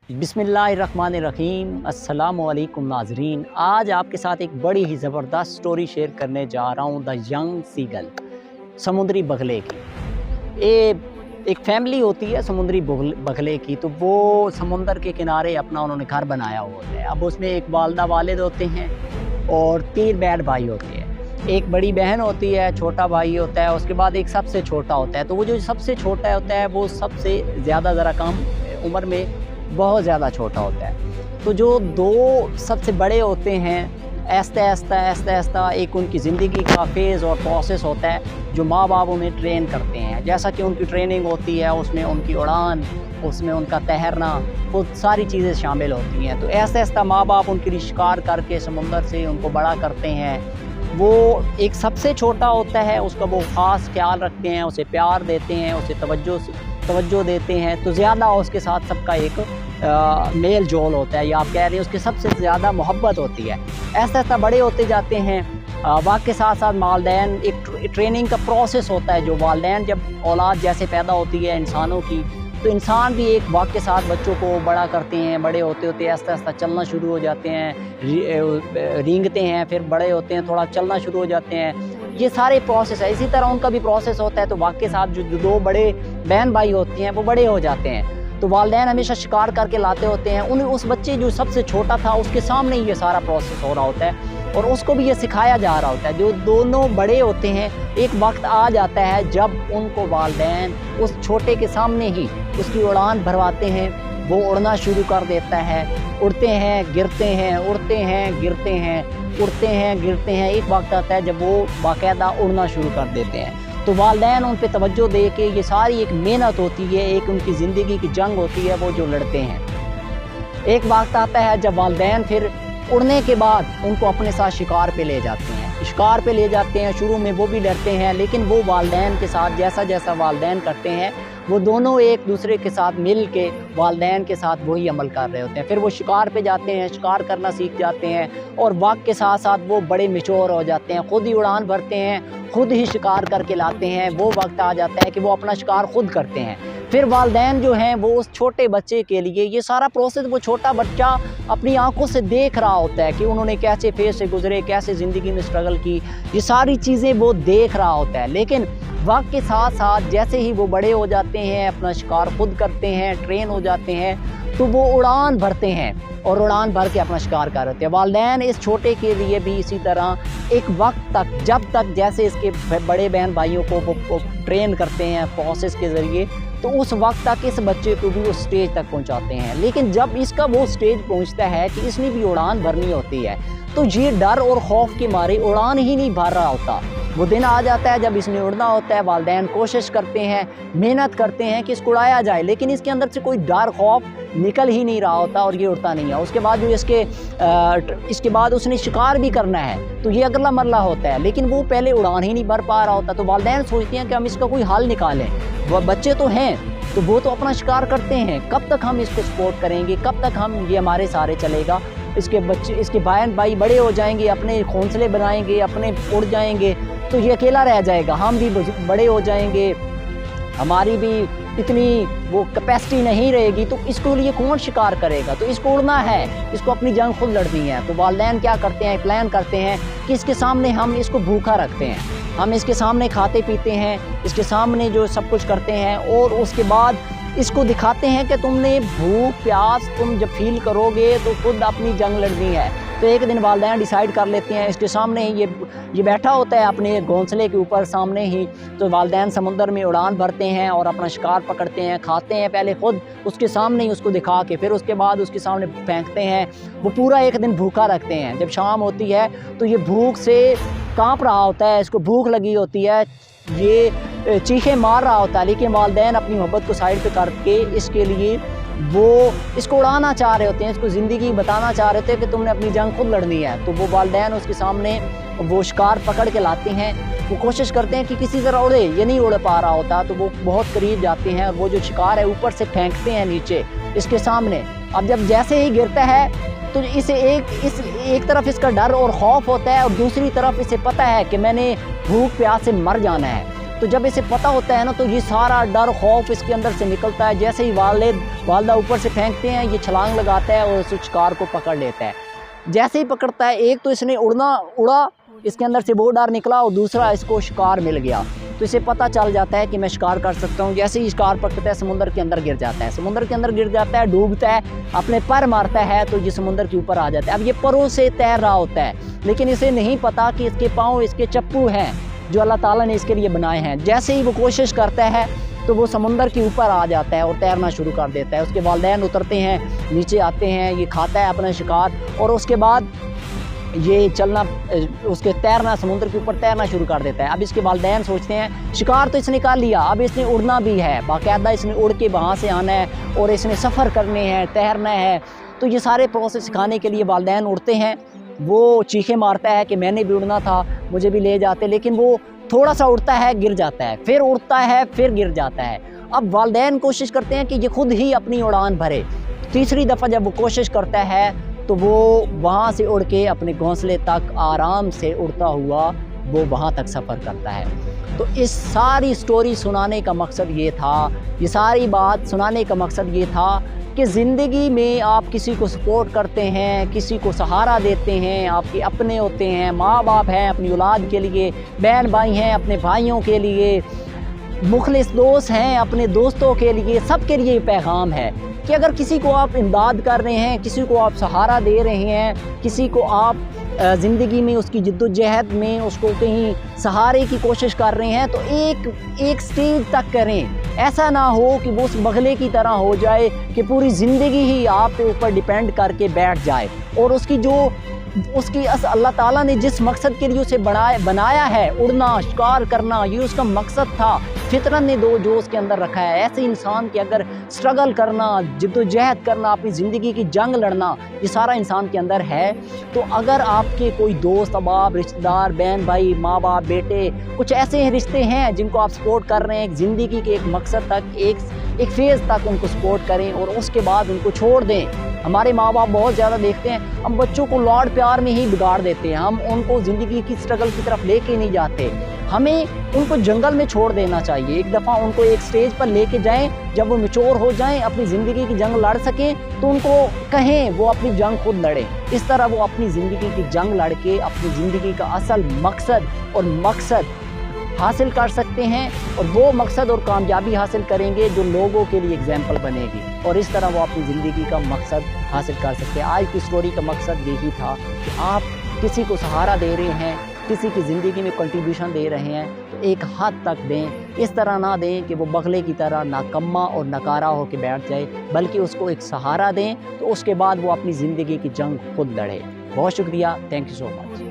बिस्मिल्लाहिर्रहमानिर्रहीम। अस्सलामु अलैकुम नाज़रीन। आज आपके साथ एक बड़ी ही ज़बरदस्त स्टोरी शेयर करने जा रहा हूँ, द यंग सीगल, समुद्री बगले की। ये एक फैमिली होती है समुद्री बगले की, तो वो समुंदर के किनारे अपना उन्होंने घर बनाया हुआ है। अब उसमें एक वालिदा वालिद होते हैं और 3 बहन भाई होते हैं। एक बड़ी बहन होती है, छोटा भाई होता है, उसके बाद एक सबसे छोटा होता है। तो वो जो सबसे छोटा होता है वो सबसे ज़्यादा ज़रा कम उम्र में बहुत ज़्यादा छोटा होता है। तो जो 2 सबसे बड़े होते हैं, ऐसा एक उनकी ज़िंदगी का फेज़ और प्रोसेस होता है जो माँ बाप उन्हें ट्रेन करते हैं। जैसा कि उनकी ट्रेनिंग होती है, उसमें उनकी उड़ान, उसमें उनका तैरना, वो सारी चीज़ें शामिल होती हैं। तो ऐसा माँ बाप उनके लिए शिकार करके समुंदर से उनको बड़ा करते हैं। वो एक सबसे छोटा होता है, उसका वो ख़ास ख्याल रखते हैं, उसे प्यार देते हैं, उसे तवज्जो देते हैं। तो ज़्यादा उसके साथ सबका एक मेल जोल होता है, या आप कह रहे हैं उसके सबसे ज़्यादा मोहब्बत होती है। ऐसा बड़े होते जाते हैं। वक्त के साथ साथ वालिदैन, एक ट्रेनिंग का प्रोसेस होता है। जो वालिदैन जब औलाद जैसे पैदा होती है इंसानों की, तो इंसान भी एक वक्त के साथ बच्चों को बड़ा करते हैं। बड़े होते होते ऐसा चलना शुरू हो जाते हैं, रेंगते हैं, फिर बड़े होते हैं, थोड़ा चलना शुरू हो जाते हैं। ये सारे प्रोसेस है। इसी तरह उनका भी प्रोसेस होता है। तो वक्त के साथ जो 2 बड़े बहन भाई होते हैं वो बड़े हो जाते हैं। तो वालिदैन हमेशा शिकार करके लाते होते हैं। उस बच्चे जो सबसे छोटा था उसके सामने ही ये सारा प्रोसेस हो रहा होता है, और उसको भी ये सिखाया जा रहा होता है। जो दोनों बड़े होते हैं, एक वक्त आ जाता है जब उनको वालिदैन उस छोटे के सामने ही उसकी उड़ान भरवाते हैं। वो उड़ना शुरू कर देता है। उड़ते हैं, गिरते हैं, उड़ते हैं, गिरते हैं, उड़ते हैं, गिरते हैं। एक वक्त आता है जब वो बाकायदा उड़ना शुरू कर देते हैं। तो वालिदैन उन पे तवज्जो दे के, ये सारी एक मेहनत होती है, एक उनकी ज़िंदगी की जंग होती है, वो जो लड़ते हैं। एक वक्त आता है जब वालिदैन फिर उड़ने के बाद उनको अपने साथ शिकार पे ले जाते हैं। शिकार पे ले जाते हैं। शुरू में वो भी डरते हैं, लेकिन वो वालिदैन के साथ जैसा वालिदैन करते हैं, वो दोनों एक दूसरे के साथ मिल के वालिदैन के साथ वही अमल कर रहे होते हैं। फिर वो शिकार पे जाते हैं, शिकार करना सीख जाते हैं, और वक्त के साथ साथ वो बड़े मैच्योर हो जाते हैं। खुद ही उड़ान भरते हैं, खुद ही शिकार करके लाते हैं। वो वक्त आ जाता है कि वो अपना शिकार खुद करते हैं। फिर वालिदैन जो हैं वो उस छोटे बच्चे के लिए ये सारा प्रोसेस, वो छोटा बच्चा अपनी आंखों से देख रहा होता है कि उन्होंने कैसे फेस से गुजरे, कैसे ज़िंदगी में स्ट्रगल की, ये सारी चीज़ें वो देख रहा होता है। लेकिन वक्त के साथ साथ जैसे ही वो बड़े हो जाते हैं, अपना शिकार खुद करते हैं, ट्रेन हो जाते हैं, तो वो उड़ान भरते हैं और उड़ान भर के अपना शिकार कर रहे थे। वालिदैन इस छोटे के लिए भी इसी तरह एक वक्त तक, जब तक जैसे इसके बड़े बहन भाइयों को वो ट्रेन करते हैं प्रोसेस के ज़रिए, तो उस वक्त तक इस बच्चे को भी उस स्टेज तक पहुंचाते हैं। लेकिन जब इसका वो स्टेज पहुंचता है कि इसने भी उड़ान भरनी होती है, तो ये डर और खौफ के मारे उड़ान ही नहीं भर रहा होता। वो दिन आ जाता है जब इसने उड़ना होता है। वालिदैन कोशिश करते हैं, मेहनत करते हैं कि इसको उड़ाया जाए, लेकिन इसके अंदर से कोई डर खौफ निकल ही नहीं रहा होता और ये उड़ता नहीं है। उसके बाद जो इसके बाद उसने शिकार भी करना है, तो ये अगला मरला होता है, लेकिन वो पहले उड़ान ही नहीं भर पा रहा होता। तो वालिदैन सोचते हैं कि हम इसका कोई हल निकालें। वह बच्चे तो हैं, तो वो तो अपना शिकार करते हैं, कब तक हम इसको सपोर्ट करेंगे, कब तक ये हमारे सहारे चलेगा। इसके बच्चे, इसके बहन भाई बड़े हो जाएंगे, अपने घोंसले बनाएंगे, अपने उड़ जाएंगे, तो ये अकेला रह जाएगा। हम भी बड़े हो जाएंगे, हमारी भी इतनी वो कैपेसिटी नहीं रहेगी, तो इसको लिए कौन शिकार करेगा। तो इसको उड़ना है, इसको अपनी जंग खुद लड़नी है। तो वालिदैन क्या करते हैं, प्लान करते हैं कि इसके सामने हम इसको भूखा रखते हैं, हम इसके सामने खाते पीते हैं, इसके सामने जो सब कुछ करते हैं, और उसके बाद इसको दिखाते हैं कि तुमने भूख प्यास तुम जब फील करोगे तो खुद अपनी जंग लड़नी है। तो एक दिन वालिदैन डिसाइड कर लेते हैं, इसके सामने ही ये बैठा होता है अपने घोंसले के ऊपर सामने ही। तो वालिदैन समुंदर में उड़ान भरते हैं और अपना शिकार पकड़ते हैं, खाते हैं पहले खुद उसके सामने ही उसको दिखा के, फिर उसके बाद उसके सामने फेंकते हैं। वो पूरा एक दिन भूखा रखते हैं। जब शाम होती है तो ये भूख से काँप रहा होता है, इसको भूख लगी होती है, ये चीखें मार रहा होता है, लेकिन वालिदैन अपनी मोहब्बत को साइड पे करके इसके लिए वो इसको उड़ाना चाह रहे होते हैं, इसको ज़िंदगी बताना चाह रहे थे कि तुमने अपनी जंग खुद लड़नी है। तो वो वालिदैन उसके सामने वो शिकार पकड़ के लाते हैं। वो कोशिश करते हैं कि किसी तरह उड़े, ये नहीं उड़ पा रहा होता, तो वो बहुत करीब जाते हैं और वो जो शिकार है ऊपर से फेंकते हैं नीचे इसके सामने। अब जब जैसे ही गिरता है तो इसे एक तरफ इसका डर और खौफ होता है, और दूसरी तरफ इसे पता है कि मैंने भूख प्यास से मर जाना है। तो जब इसे पता होता है ना, तो ये सारा डर खौफ इसके अंदर से निकलता है। जैसे ही वालदा ऊपर से फेंकते हैं, ये छलांग लगाता है और उस शिकार को पकड़ लेता है। जैसे ही पकड़ता है, एक तो इसने उड़ा, इसके अंदर से वो डर निकला, और दूसरा इसको शिकार मिल गया। तो इसे पता चल जाता है कि मैं शिकार कर सकता हूँ। जैसे ही शिकार पकड़ता है, समुद्र के अंदर गिर जाता है। समुद्र के अंदर गिर जाता है, डूबता है, अपने पर मारता है, तो ये समुद्र के ऊपर आ जाता है। अब ये परों से तैर रहा होता है, लेकिन इसे नहीं पता कि इसके पाँव इसके चप्पू हैं जो अल्लाह ताला ने इसके लिए बनाए हैं। जैसे ही वो कोशिश करता है, तो वो समुंदर के ऊपर आ जाता है और तैरना शुरू कर देता है। उसके वालिदैन उतरते हैं, नीचे आते हैं, ये खाता है अपना शिकार, और उसके बाद ये चलना, उसके तैरना, समुद्र के ऊपर तैरना शुरू कर देता है। अब इसके वालिदैन सोचते हैं शिकार तो इसने कर लिया, अब इसने उड़ना भी है, बाकायदा इसने उड़ के वहाँ से आना है और इसने सफ़र करने हैं, तैरना है। तो ये सारे प्रोसेस सिखाने के लिए वालिदैन उड़ते हैं। वो चीखें मारता है कि मैंने भी उड़ना था, मुझे भी ले जाते, लेकिन वो थोड़ा सा उड़ता है, गिर जाता है, फिर उड़ता है, फिर गिर जाता है। अब वालिदैन कोशिश करते हैं कि ये खुद ही अपनी उड़ान भरे। तीसरी दफ़ा जब वो कोशिश करता है, तो वो वहाँ से उड़ के अपने घोंसले तक आराम से उड़ता हुआ वो वहाँ तक सफ़र करता है। तो इस सारी स्टोरी सुनाने का मकसद ये था, ये सारी बात सुनाने का मकसद ये था कि ज़िंदगी में आप किसी को सपोर्ट करते हैं, किसी को सहारा देते हैं, आपके अपने होते हैं, माँ बाप हैं अपनी औलाद के लिए, बहन भाई हैं अपने भाइयों के लिए, मुखलिस दोस्त हैं अपने दोस्तों के लिए, सब के लिए पैगाम है कि अगर किसी को आप इमदाद कर रहे हैं, किसी को आप सहारा दे रहे हैं, किसी को आप ज़िंदगी में उसकी जिद्दोजहद में उसको कहीं सहारे की कोशिश कर रहे हैं, तो एक स्टेज तक करें। ऐसा ना हो कि वो उस बगले की तरह हो जाए कि पूरी ज़िंदगी ही आप पे ऊपर डिपेंड करके बैठ जाए, और उसकी अल्लाह ताला ने जिस मकसद के लिए उसे बनाया है, उड़ना, शिकार करना, ये उसका मकसद था। फितरत ने जो उसके अंदर रखा है, ऐसे इंसान के अगर स्ट्रगल करना, जिद्दोजहद करना, अपनी ज़िंदगी की जंग लड़ना, ये सारा इंसान के अंदर है। तो अगर आपके कोई दोस्त, अहबाब, रिश्तेदार, बहन भाई, माँ बाप, बेटे, कुछ ऐसे रिश्ते हैं जिनको आप सपोर्ट कर रहे हैं, ज़िंदगी के एक मकसद तक, एक फेज़ तक उनको सपोर्ट करें और उसके बाद उनको छोड़ दें। हमारे माँ बाप बहुत ज़्यादा देखते हैं, हम बच्चों को लाड प्यार में ही बिगाड़ देते हैं, हम उनको ज़िंदगी की स्ट्रगल की तरफ लेके नहीं जाते। हमें उनको जंगल में छोड़ देना चाहिए। एक दफ़ा उनको एक स्टेज पर लेके जाएं, जब वो मैच्योर हो जाएं, अपनी ज़िंदगी की जंग लड़ सकें, तो उनको कहें वो अपनी जंग खुद लड़ें। इस तरह वो अपनी ज़िंदगी की जंग लड़ के अपनी ज़िंदगी का असल मकसद हासिल कर सकते हैं, और वो मकसद और कामयाबी हासिल करेंगे जो लोगों के लिए एग्जाम्पल बनेगी, और इस तरह वो अपनी ज़िंदगी का मकसद हासिल कर सकते हैं। आज की स्टोरी का मकसद यही था कि आप किसी को सहारा दे रहे हैं, किसी की ज़िंदगी में कंट्रीब्यूशन दे रहे हैं, तो एक हद तक दें। इस तरह ना दें कि वो बगले की तरह नाकम्मा और नकारा हो के बैठ जाए, बल्कि उसको एक सहारा दें, तो उसके बाद वो अपनी ज़िंदगी की जंग खुद लड़े। बहुत शुक्रिया, थैंक यू सो मच।